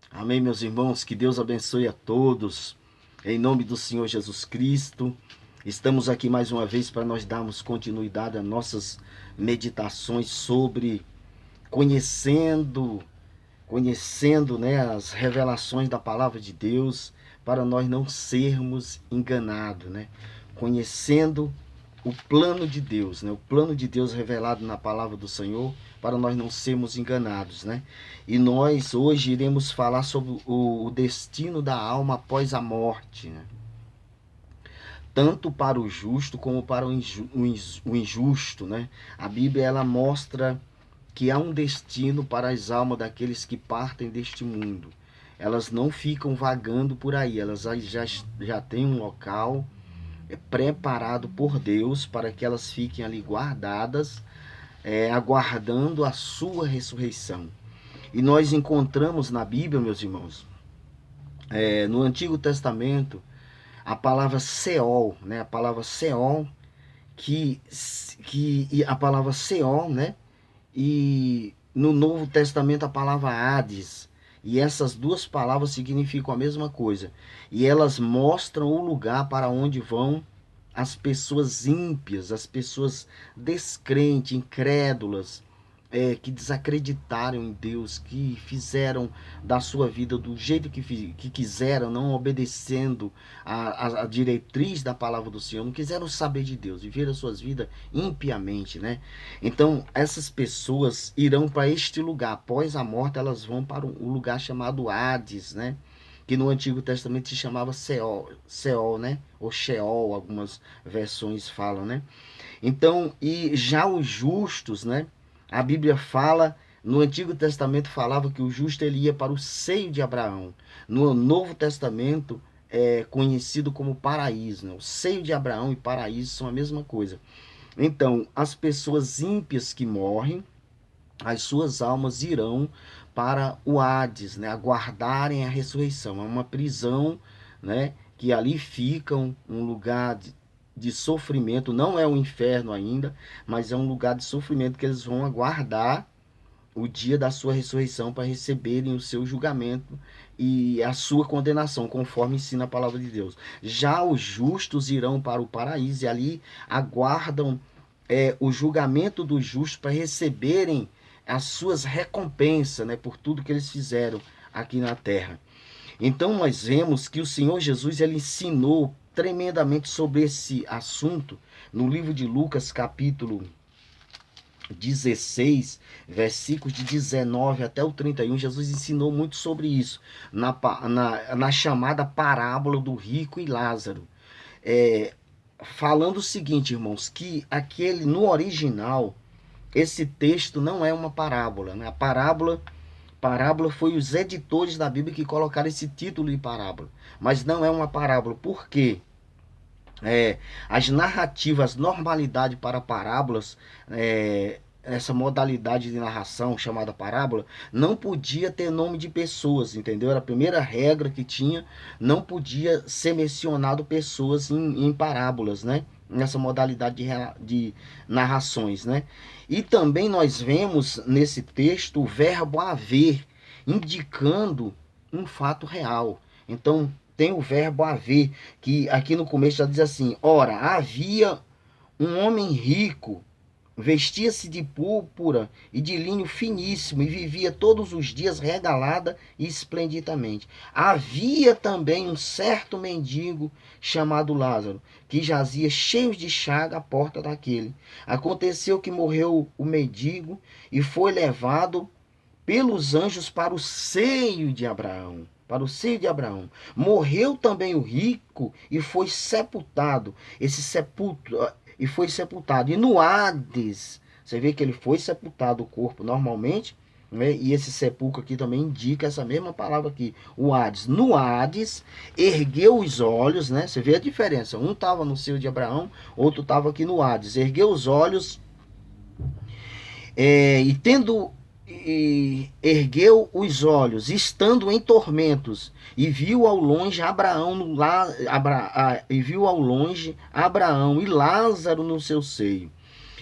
Amém, meus irmãos, que Deus abençoe a todos, em nome do Senhor Jesus Cristo. Estamos aqui mais uma vez para nós darmos continuidade às nossas meditações sobre conhecendo, né, as revelações da palavra de Deus, para nós não sermos enganados, né? Conhecendo o plano de Deus, né? O plano de Deus revelado na palavra do Senhor, para nós não sermos enganados, né? E nós hoje iremos falar sobre o destino da alma após a morte, né? Tanto para o justo como para o injusto, né? A Bíblia ela mostra que há um destino para as almas daqueles que partem deste mundo. Elas não ficam vagando por aí, elas já têm um local preparado por Deus para que elas fiquem ali guardadas, aguardando a sua ressurreição. E nós encontramos na Bíblia, meus irmãos, no Antigo Testamento, a palavra Seol, né? A palavra Seol, que a palavra Seol, né? E no Novo Testamento a palavra Hades. E essas duas palavras significam a mesma coisa. E elas mostram o lugar para onde vão as pessoas ímpias, as pessoas descrentes, incrédulas, que desacreditaram em Deus, que fizeram da sua vida do jeito que quiseram, não obedecendo a diretriz da palavra do Senhor, não quiseram saber de Deus, viveram suas vidas impiamente, né? Então, essas pessoas irão para este lugar, após a morte, elas vão para um lugar chamado Hades, né? Que no Antigo Testamento se chamava Seol, né? Ou Sheol, algumas versões falam, né? Então, e já os justos, né? A Bíblia fala, no Antigo Testamento falava que o justo ele ia para o seio de Abraão. No Novo Testamento é conhecido como paraíso, né? O seio de Abraão e paraíso são a mesma coisa. Então, as pessoas ímpias que morrem, as suas almas irão para o Hades, né? Aguardarem a ressurreição. É uma prisão, né? Que ali ficam um lugar de sofrimento, não é o inferno ainda, mas é um lugar de sofrimento que eles vão aguardar o dia da sua ressurreição para receberem o seu julgamento e a sua condenação, conforme ensina a palavra de Deus. Já os justos irão para o paraíso e ali aguardam o julgamento dos justos para receberem as suas recompensas, né, por tudo que eles fizeram aqui na terra. Então nós vemos que o Senhor Jesus ele ensinou tremendamente sobre esse assunto no livro de Lucas, capítulo 16, versículos de 19 até o 31. Jesus ensinou muito sobre isso na chamada parábola do rico e Lázaro. Falando o seguinte, irmãos, que aquele no original esse texto não é uma parábola, né? A parábola foi os editores da Bíblia que colocaram esse título de parábola, mas não é uma parábola. Por quê? As narrativas, normalidade para parábolas, essa modalidade de narração chamada parábola, não podia ter nome de pessoas, entendeu? Era a primeira regra que tinha, não podia ser mencionado pessoas em parábolas, né? Nessa modalidade de narrações, né? E também nós vemos nesse texto o verbo haver, indicando um fato real. Então, tem o verbo haver, que aqui no começo já diz assim: ora, havia um homem rico, vestia-se de púrpura e de linho finíssimo e vivia todos os dias regalada e esplendidamente. Havia também um certo mendigo chamado Lázaro, que jazia cheio de chaga à porta daquele. Aconteceu que morreu o mendigo e foi levado pelos anjos para o seio de Abraão. Para o seio de Abraão. Morreu também o rico e foi sepultado. E foi sepultado. E no Hades, você vê que ele foi sepultado o corpo normalmente, né? E esse sepulcro aqui também indica essa mesma palavra aqui, o Hades. No Hades, ergueu os olhos, né? Você vê a diferença. Um estava no seio de Abraão, outro estava aqui no Hades. Ergueu os olhos e ergueu os olhos, estando em tormentos, e viu ao longe Abraão e Lázaro no seu seio.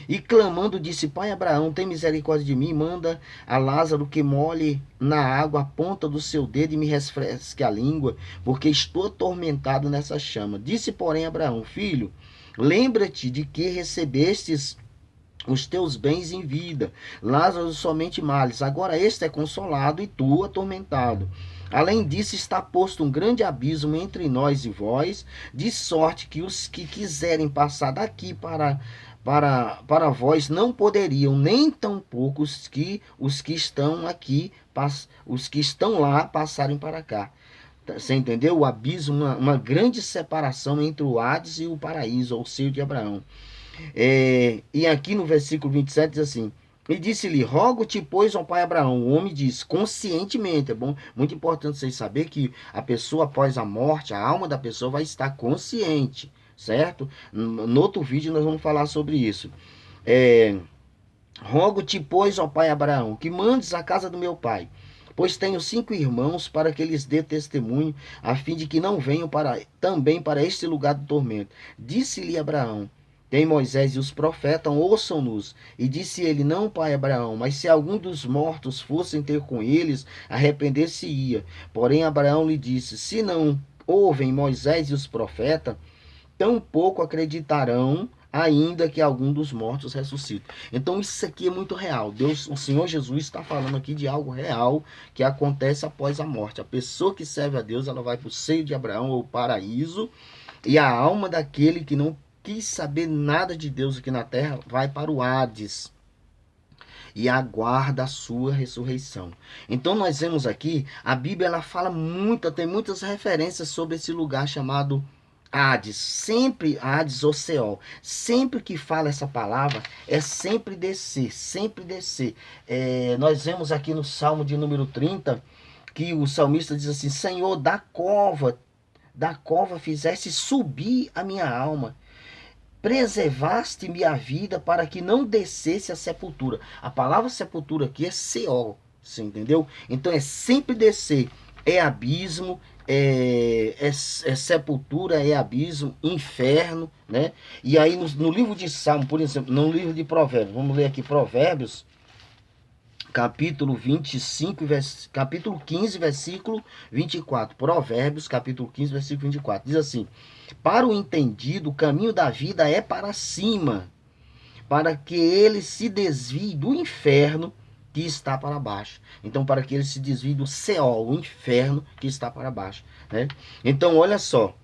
E clamando disse: Pai Abraão, tem misericórdia de mim, manda a Lázaro que molhe na água a ponta do seu dedo e me refresque a língua, porque estou atormentado nessa chama. Disse, porém, Abraão: Filho, lembra-te de que recebestes os teus bens em vida, Lázaro somente males. Agora este é consolado e tu atormentado. Além disso, está posto um grande abismo entre nós e vós, de sorte que os que quiserem passar daqui para vós não poderiam, nem tampouco os que estão aqui, os que estão lá passarem para cá. Você entendeu? O abismo, uma grande separação entre o Hades e o paraíso, ou o seio de Abraão. E aqui no versículo 27 diz assim: E disse-lhe: Rogo-te, pois, ao pai Abraão. O homem diz, conscientemente. É bom, muito importante vocês saberem que a pessoa após a morte, a alma da pessoa vai estar consciente, certo? No outro vídeo nós vamos falar sobre isso. Rogo-te, pois, ó pai Abraão, que mandes à casa do meu pai, pois tenho 5 irmãos, para que lhes dê testemunho, a fim de que não venham também para este lugar do tormento. Disse-lhe Abraão: Tem Moisés e os profetas, ouçam-nos. E disse ele: Não, pai Abraão, mas se algum dos mortos fossem ter com eles, arrepender-se-ia. Porém Abraão lhe disse: Se não ouvem Moisés e os profetas, tampouco acreditarão, ainda que algum dos mortos ressuscite. Então isso aqui é muito real. Deus, o Senhor Jesus está falando aqui de algo real que acontece após a morte. A pessoa que serve a Deus, ela vai para o seio de Abraão, ou paraíso, e a alma daquele que não quis saber nada de Deus aqui na terra vai para o Hades e aguarda a sua ressurreição. Então nós vemos aqui, a Bíblia ela fala muito, tem muitas referências sobre esse lugar chamado Hades, sempre Hades ou Seol. Sempre que fala essa palavra, é sempre descer, sempre descer. Nós vemos aqui no Salmo de número 30, que o salmista diz assim: Senhor, da cova fizeste subir a minha alma. Preservaste-me a vida para que não descesse a sepultura. A palavra sepultura aqui é Seol, você entendeu? Então é sempre descer, é abismo, é sepultura, é abismo, inferno, né? E aí no livro de Salmo, por exemplo, no livro de Provérbios, vamos ler aqui Provérbios, capítulo 25, capítulo 15, versículo 24. Provérbios, capítulo 15, versículo 24. Diz assim: Para o entendido, o caminho da vida é para cima, para que ele se desvie do inferno que está para baixo. Então, para que ele se desvie do Seol, o inferno que está para baixo, né? Então, olha só,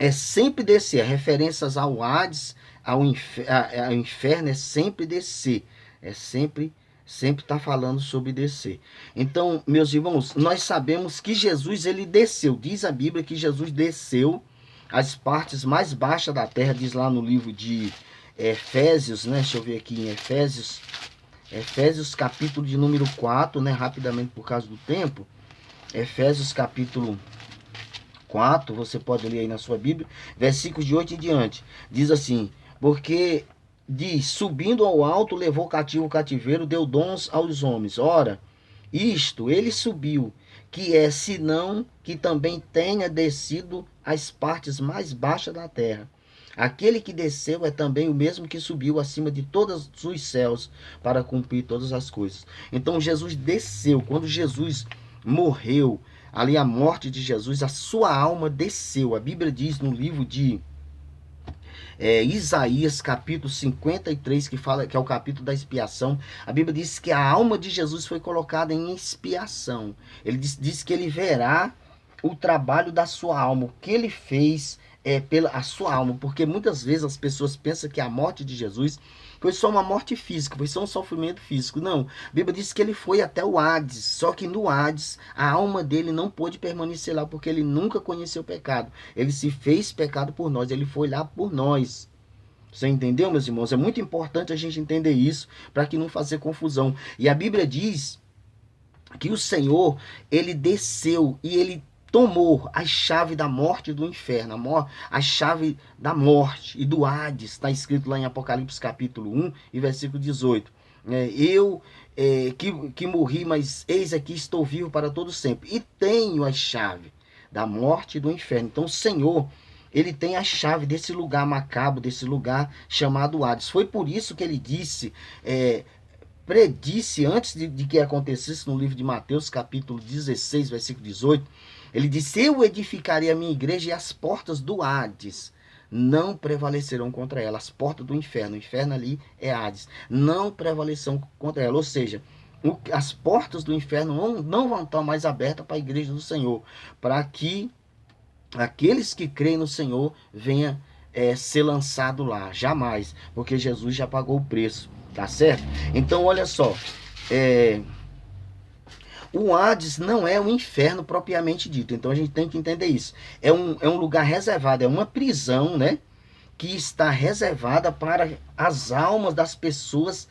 é sempre descer. Referências ao Hades, ao inferno, é sempre descer. É sempre está falando sobre descer. Então, meus irmãos, nós sabemos que Jesus, ele desceu. Diz a Bíblia que Jesus desceu às partes mais baixas da terra. Diz lá no livro de Efésios, né? Deixa eu ver aqui em Efésios capítulo de número 4, né? Rapidamente por causa do tempo. Efésios capítulo 4, você pode ler aí na sua Bíblia, versículos de 8 em diante. Diz assim: Porque diz, subindo ao alto, levou cativo o cativeiro, deu dons aos homens. Ora, isto ele subiu, que é senão que também tenha descido às partes mais baixas da terra. Aquele que desceu é também o mesmo que subiu acima de todos os céus para cumprir todas as coisas. Então Jesus desceu. Quando Jesus morreu, ali a morte de Jesus, a sua alma desceu. A Bíblia diz no livro de Isaías, capítulo 53, que é o capítulo da expiação. A Bíblia diz que a alma de Jesus foi colocada em expiação. Ele diz que ele verá o trabalho da sua alma, o que ele fez pela a sua alma, porque muitas vezes as pessoas pensam que a morte de Jesus foi só uma morte física, foi só um sofrimento físico. Não, a Bíblia diz que ele foi até o Hades, só que no Hades a alma dele não pôde permanecer lá, porque ele nunca conheceu o pecado. Ele se fez pecado por nós, ele foi lá por nós. Você entendeu, meus irmãos? É muito importante a gente entender isso, para que não fazer confusão. E a Bíblia diz que o Senhor, ele desceu e ele tomou a chave da morte e do inferno, a chave da morte e do Hades. Está escrito lá em Apocalipse capítulo 1 e versículo 18. Que morri, mas eis aqui estou vivo para todo sempre. E tenho a chave da morte e do inferno. Então o Senhor, ele tem a chave desse lugar macabro, desse lugar chamado Hades. Foi por isso que ele disse, predisse antes de que acontecesse no livro de Mateus, capítulo 16, versículo 18, ele disse: eu edificarei a minha igreja e as portas do Hades não prevalecerão contra ela. As portas do inferno, o inferno ali é Hades, não prevalecerão contra ela. Ou seja, as portas do inferno não vão estar mais abertas para a igreja do Senhor, para que aqueles que creem no Senhor venham ser lançado lá. Jamais, porque Jesus já pagou o preço, tá certo? Então olha só, o Hades não é o inferno propriamente dito. Então a gente tem que entender isso. É um lugar reservado, é uma prisão, né? Que está reservada para as almas das pessoas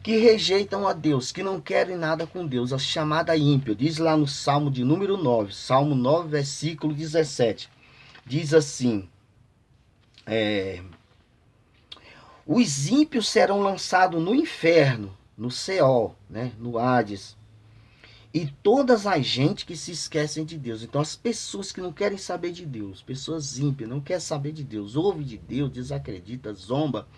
que rejeitam a Deus, que não querem nada com Deus, a chamada ímpio. Diz lá no Salmo de número 9, Salmo 9, versículo 17. Diz assim: os ímpios serão lançados no inferno, no Seol, né? No Hades. E todas as gente que se esquecem de Deus. Então as pessoas que não querem saber de Deus, pessoas ímpias, não querem saber de Deus, ouve de Deus, desacredita, zomba.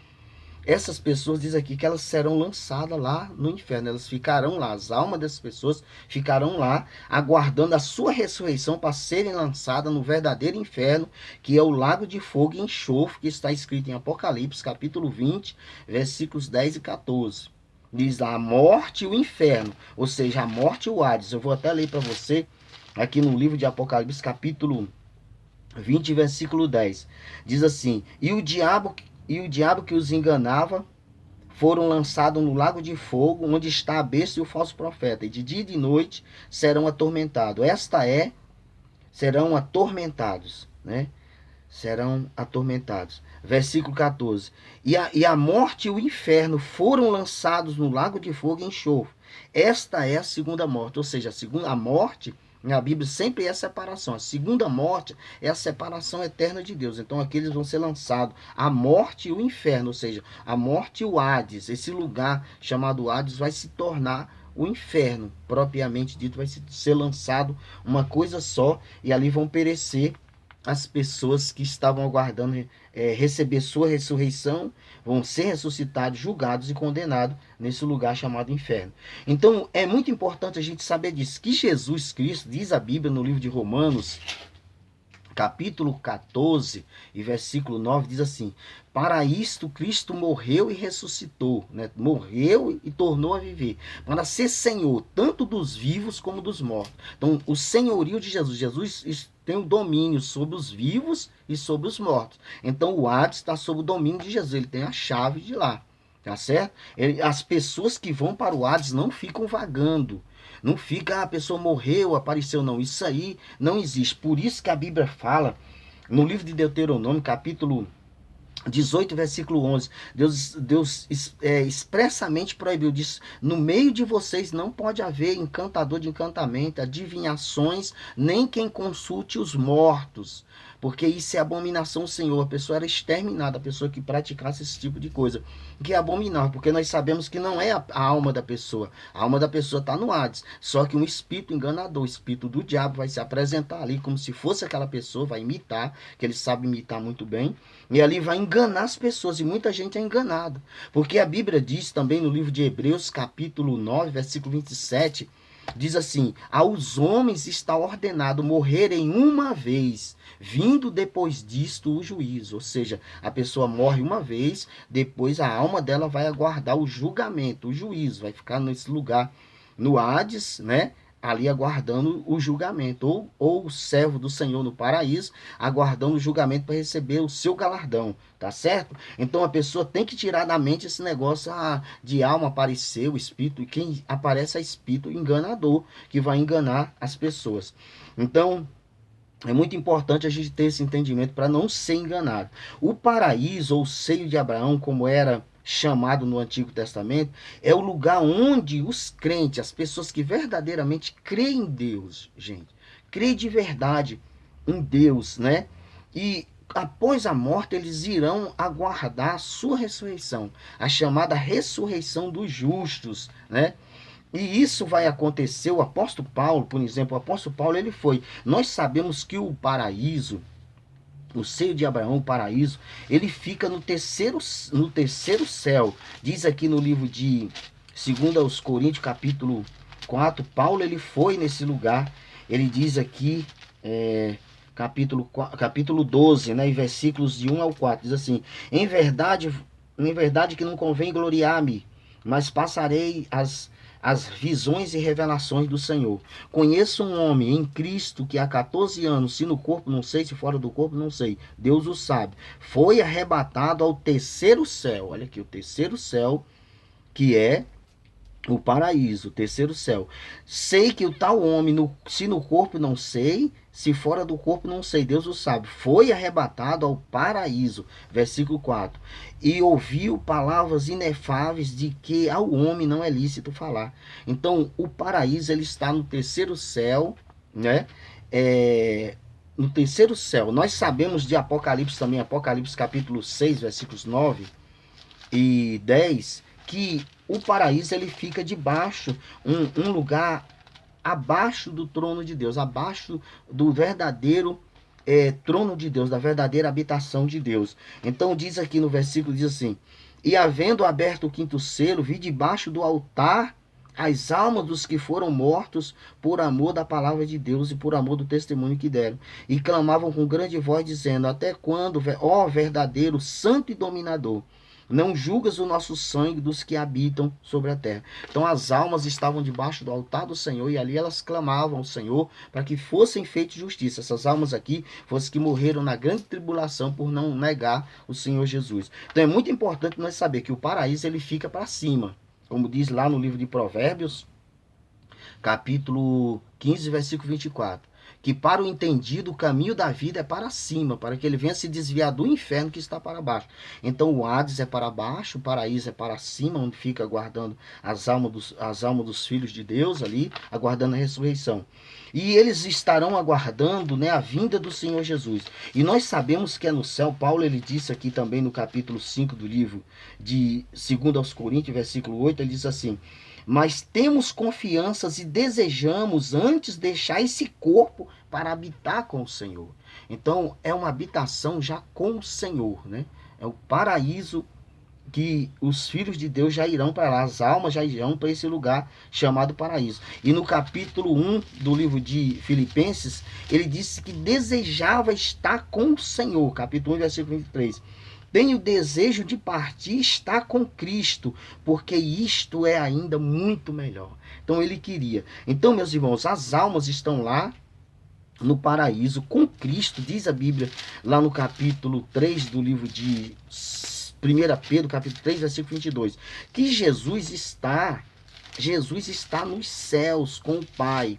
Essas pessoas diz aqui que elas serão lançadas lá no inferno. Elas ficarão lá, as almas dessas pessoas ficarão lá, aguardando a sua ressurreição para serem lançadas no verdadeiro inferno, que é o lago de fogo e enxofre, que está escrito em Apocalipse, capítulo 20, versículos 10 e 14. Diz lá, a morte e o inferno, ou seja, a morte e o Hades. Eu vou até ler para você aqui no livro de Apocalipse, capítulo 20, versículo 10. Diz assim: e o diabo que os enganava foram lançados no lago de fogo, onde está a besta e o falso profeta, e de dia e de noite serão atormentados. Serão atormentados, né? Serão atormentados. Versículo 14. E a morte e o inferno foram lançados no lago de fogo e enxofre. Esta é a segunda morte. Ou seja, a morte, na Bíblia sempre é a separação. A segunda morte é a separação eterna de Deus. Então aqui eles vão ser lançados. A morte e o inferno. Ou seja, a morte e o Hades. Esse lugar chamado Hades vai se tornar o inferno. Propriamente dito, vai ser lançado uma coisa só. E ali vão perecer as pessoas que estavam aguardando receber sua ressurreição, vão ser ressuscitados, julgados e condenados nesse lugar chamado inferno. Então é muito importante a gente saber disso, que Jesus Cristo, diz a Bíblia no livro de Romanos, capítulo 14 e versículo 9, diz assim: para isto Cristo morreu e ressuscitou, né? Morreu e tornou a viver, para ser Senhor tanto dos vivos como dos mortos. Então o senhorio de Jesus tem o domínio sobre os vivos e sobre os mortos. Então o Hades está sob o domínio de Jesus, ele tem a chave de lá, tá certo? As pessoas que vão para o Hades não ficam vagando. Não fica, a pessoa morreu, apareceu, não. Isso aí não existe. Por isso que a Bíblia fala, no livro de Deuteronômio, capítulo 18, versículo 11, Deus expressamente proibiu disso. No meio de vocês não pode haver encantador de encantamento, adivinhações, nem quem consulte os mortos, porque isso é abominação ao Senhor. A pessoa era exterminada, a pessoa que praticasse esse tipo de coisa, que é abominável, porque nós sabemos que não é a alma da pessoa. A alma da pessoa está no Hades, só que um espírito enganador, o espírito do diabo vai se apresentar ali como se fosse aquela pessoa, vai imitar, que ele sabe imitar muito bem, e ali vai enganar as pessoas, e muita gente é enganada, porque a Bíblia diz também no livro de Hebreus, capítulo 9, versículo 27, diz assim: aos homens está ordenado morrerem uma vez, vindo depois disto o juízo. Ou seja, a pessoa morre uma vez, depois a alma dela vai aguardar o julgamento, o juízo, vai ficar nesse lugar, no Hades, né? Ali aguardando o julgamento, ou o servo do Senhor no paraíso, aguardando o julgamento para receber o seu galardão, tá certo? Então a pessoa tem que tirar da mente esse negócio de alma aparecer, o espírito, e quem aparece é espírito enganador, que vai enganar as pessoas. Então é muito importante a gente ter esse entendimento para não ser enganado. O paraíso, ou seio de Abraão, como era chamado no Antigo Testamento, é o lugar onde os crentes, as pessoas que verdadeiramente creem em Deus, gente, creem de verdade em Deus, né? E após a morte eles irão aguardar a sua ressurreição, a chamada ressurreição dos justos, né? E isso vai acontecer. O apóstolo Paulo, por exemplo, o apóstolo Paulo, ele foi. Nós sabemos que o paraíso, o seio de Abraão, o paraíso, ele fica no terceiro céu. Diz aqui no livro de 2 Coríntios, capítulo 4, Paulo ele foi nesse lugar. Ele diz aqui, capítulo 12, né, em versículos de 1 ao 4, diz assim: em verdade que não convém gloriar-me, mas passarei as visões e revelações do Senhor. Conheço um homem em Cristo que há 14 anos, se no corpo não sei, se fora do corpo não sei, Deus o sabe, foi arrebatado ao terceiro céu. Olha aqui, o terceiro céu, que é o paraíso, o terceiro céu. Sei que o tal homem, se no corpo não sei, se fora do corpo não sei, Deus o sabe, foi arrebatado ao paraíso. Versículo 4. E ouviu palavras inefáveis de que ao homem não é lícito falar. Então, o paraíso, ele está no terceiro céu, né? No terceiro céu. Nós sabemos de Apocalipse também, Apocalipse capítulo 6, versículos 9 e 10, que o paraíso ele fica debaixo, um lugar abaixo do trono de Deus, abaixo do verdadeiro trono de Deus, da verdadeira habitação de Deus. Então diz aqui no versículo, diz assim: e havendo aberto o quinto selo, vi debaixo do altar as almas dos que foram mortos por amor da palavra de Deus e por amor do testemunho que deram. E clamavam com grande voz, dizendo: até quando, ó verdadeiro, santo e dominador, não julgas o nosso sangue dos que habitam sobre a terra? Então as almas estavam debaixo do altar do Senhor e ali elas clamavam ao Senhor para que fossem feitas justiça. Essas almas aqui foram as que morreram na grande tribulação por não negar o Senhor Jesus. Então é muito importante nós saber que o paraíso ele fica para cima. Como diz lá no livro de Provérbios, capítulo 15, versículo 24. Que para o entendido o caminho da vida é para cima, para que ele venha se desviar do inferno que está para baixo. Então o Hades é para baixo, o paraíso é para cima, onde fica aguardando as almas dos filhos de Deus ali, aguardando a ressurreição. E eles estarão aguardando, né, a vinda do Senhor Jesus. E nós sabemos que é no céu. Paulo ele disse aqui também no capítulo 5 do livro de 2 aos Coríntios, versículo 8, ele diz assim: mas temos confianças e desejamos antes deixar esse corpo para habitar com o Senhor. Então é uma habitação já com o Senhor, né? É o paraíso que os filhos de Deus já irão para lá, as almas já irão para esse lugar chamado paraíso. E no capítulo 1 do livro de Filipenses, ele disse que desejava estar com o Senhor, capítulo 1, versículo 23. Tenho desejo de partir e estar com Cristo, porque isto é ainda muito melhor. Então ele queria. Então, meus irmãos, as almas estão lá no paraíso com Cristo, diz a Bíblia lá no capítulo 3 do livro de 1 Pedro, capítulo 3, versículo 22, que Jesus está nos céus com o Pai.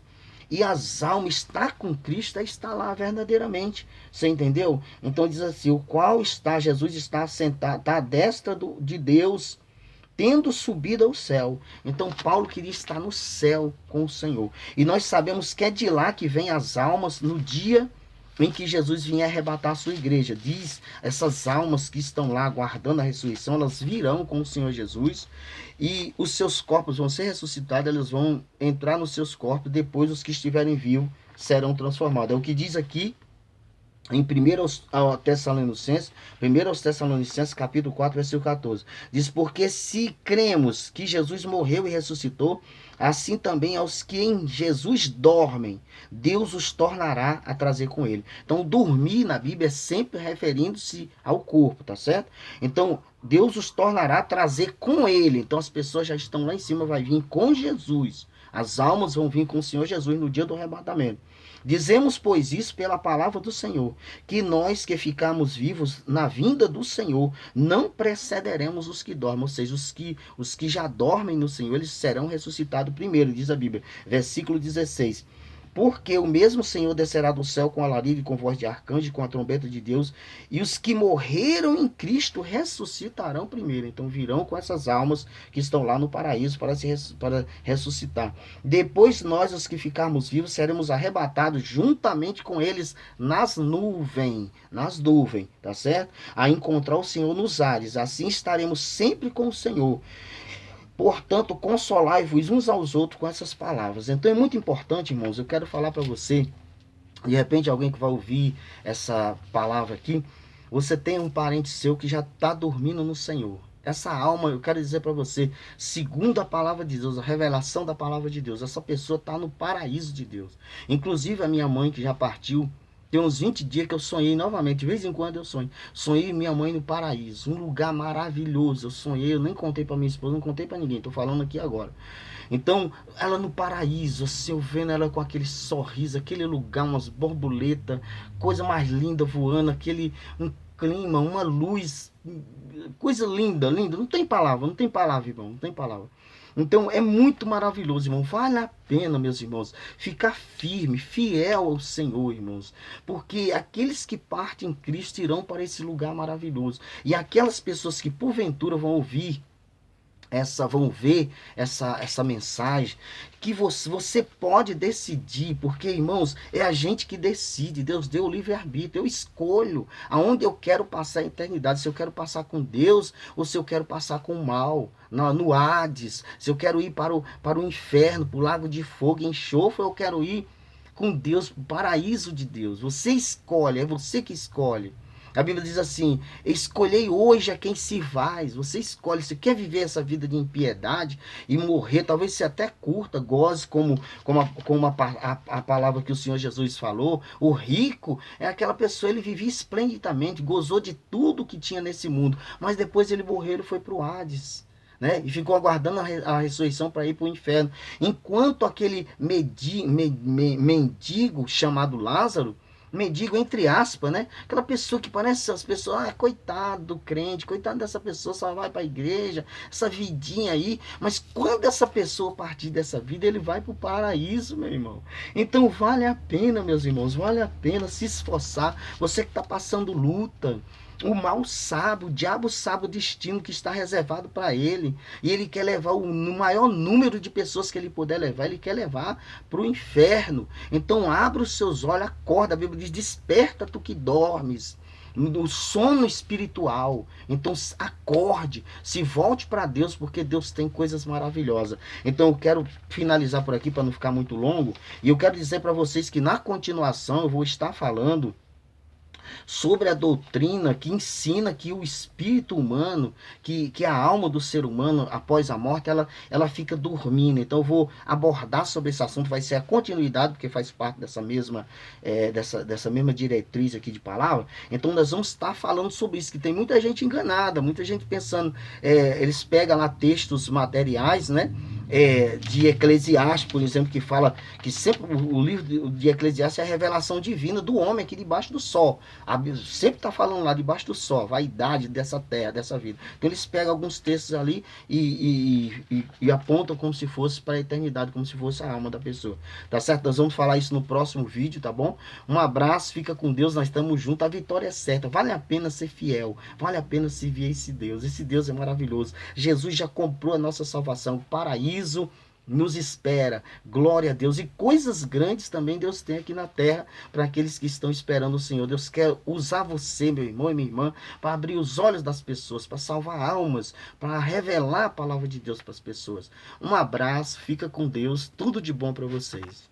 E as almas está com Cristo, está lá verdadeiramente. Você entendeu? Então diz assim: o qual está, Jesus está sentado, está à destra de Deus, tendo subido ao céu. Então Paulo queria estar no céu com o Senhor. E nós sabemos que é de lá que vem as almas no dia em que Jesus vier arrebatar a sua igreja. Diz, essas almas que estão lá aguardando a ressurreição, elas virão com o Senhor Jesus e os seus corpos vão ser ressuscitados, eles vão entrar nos seus corpos, depois os que estiverem vivos serão transformados. É o que diz aqui em 1 Tessalonicenses, capítulo 4, versículo 14. Diz: porque se cremos que Jesus morreu e ressuscitou, assim também aos que em Jesus dormem, Deus os tornará a trazer com ele. Então, dormir na Bíblia é sempre referindo-se ao corpo, tá certo? Então, Deus os tornará a trazer com ele. Então, as pessoas já estão lá em cima, vai vir com Jesus. As almas vão vir com o Senhor Jesus no dia do arrebatamento. Dizemos, pois, isso pela palavra do Senhor, que nós que ficamos vivos na vinda do Senhor, não precederemos os que dormem, ou seja, os que já dormem no Senhor, eles serão ressuscitados primeiro, diz a Bíblia, versículo 16. Porque o mesmo Senhor descerá do céu com alarido e com voz de arcanjo, com a trombeta de Deus, e os que morreram em Cristo ressuscitarão primeiro. Então virão com essas almas que estão lá no paraíso para ressuscitar. Depois nós, os que ficarmos vivos, seremos arrebatados juntamente com eles nas nuvens, tá certo? A encontrar o Senhor nos ares. Assim estaremos sempre com o Senhor. Portanto, consolai-vos uns aos outros com essas palavras. Então é muito importante, irmãos, eu quero falar para você De repente alguém que vai ouvir essa palavra aqui, você tem um parente seu que já está dormindo no Senhor. Essa alma, eu quero dizer para você, segundo a palavra de Deus, a revelação da palavra de Deus, essa pessoa está no paraíso de Deus. Inclusive a minha mãe, que já partiu, tem uns 20 dias que eu sonhei novamente, de vez em quando eu sonho. Sonhei minha mãe no paraíso, um lugar maravilhoso. Eu sonhei, eu nem contei para minha esposa, não contei para ninguém, estou falando aqui agora. Então, ela no paraíso, assim, eu vendo ela com aquele sorriso, aquele lugar, umas borboletas, coisa mais linda voando, aquele um clima, uma luz, coisa linda, linda. Não tem palavra, não tem palavra, irmão, não tem palavra. Então é muito maravilhoso, irmão. Vale a pena, meus irmãos, ficar firme, fiel ao Senhor, irmãos. Porque aqueles que partem em Cristo irão para esse lugar maravilhoso. E aquelas pessoas que porventura vão ver essa mensagem, que você pode decidir, porque, irmãos, é a gente que decide. Deus deu o livre-arbítrio. Eu escolho aonde eu quero passar a eternidade, se eu quero passar com Deus ou se eu quero passar com o mal, no Hades, se eu quero ir para o inferno, para o lago de fogo e enxofre, ou eu quero ir com Deus, para o paraíso de Deus. Você escolhe, é você que escolhe. A Bíblia diz assim: escolhei hoje a quem servais. Você escolhe, você quer viver essa vida de impiedade e morrer, talvez se até curta, goze como a palavra que o Senhor Jesus falou. O rico é aquela pessoa, ele vivia esplendidamente, gozou de tudo que tinha nesse mundo, mas depois ele morreu, ele foi para o Hades. Né? E ficou aguardando a ressurreição para ir para o inferno. Enquanto aquele mendigo chamado Lázaro, mendigo entre aspas, né? Aquela pessoa que parece as pessoas, coitado do crente, coitado dessa pessoa, só vai para a igreja, essa vidinha aí. Mas quando essa pessoa partir dessa vida, ele vai para o paraíso, meu irmão. Então vale a pena, meus irmãos, vale a pena se esforçar. Você que está passando luta, o mal sabe, o diabo sabe o destino que está reservado para ele. E ele quer levar o maior número de pessoas que ele puder levar, ele quer levar para o inferno. Então abra os seus olhos, acorda. A Bíblia diz: desperta tu que dormes. No sono espiritual. Então acorde, se volte para Deus, porque Deus tem coisas maravilhosas. Então eu quero finalizar por aqui para não ficar muito longo. E eu quero dizer para vocês que na continuação eu vou estar falando sobre a doutrina que ensina que o espírito humano, que a alma do ser humano, após a morte, ela fica dormindo. Então eu vou abordar sobre esse assunto, vai ser a continuidade, porque faz parte dessa mesma, dessa mesma diretriz aqui de palavra. Então nós vamos estar falando sobre isso, que tem muita gente enganada, muita gente pensando, eles pegam lá textos materiais, né? De Eclesiastes, por exemplo, que fala que sempre o livro de Eclesiastes é a revelação divina do homem aqui debaixo do sol. A Bíblia sempre está falando lá debaixo do sol, a vaidade dessa terra, dessa vida. Então eles pegam alguns textos ali e apontam como se fosse para a eternidade, como se fosse a alma da pessoa. Tá certo? Nós vamos falar isso no próximo vídeo, tá bom? Um abraço, fica com Deus, nós estamos juntos, a vitória é certa. Vale a pena ser fiel, vale a pena servir a esse Deus. Esse Deus é maravilhoso. Jesus já comprou a nossa salvação, o paraíso nos espera, glória a Deus. E coisas grandes também Deus tem aqui na terra para aqueles que estão esperando o Senhor. Deus quer usar você, meu irmão e minha irmã, para abrir os olhos das pessoas, para salvar almas, para revelar a palavra de Deus para as pessoas. Um abraço, fica com Deus, tudo de bom para vocês.